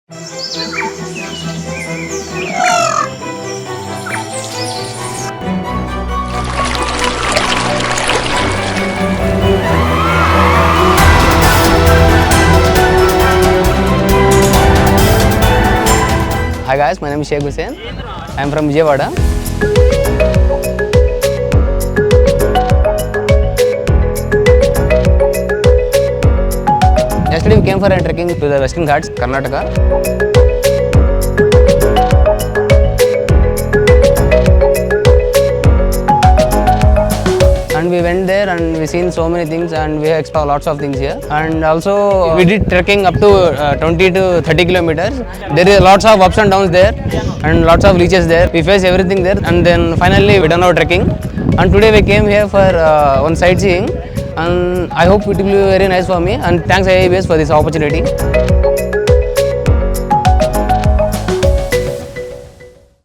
Hi guys, my name is Sheik Hussain. I am from Vijayawada. Yesterday we came for a trekking to the Western Ghats, Karnataka. And we went there and we seen so many things and we explored lots of things here. And also we did trekking up to 20 to 30 kilometers. There is lots of ups and downs there and lots of reaches there. We faced everything there and then finally we done our trekking. And today we came here for one sightseeing and I hope it will be very nice for me and thanks IIBS for this opportunity.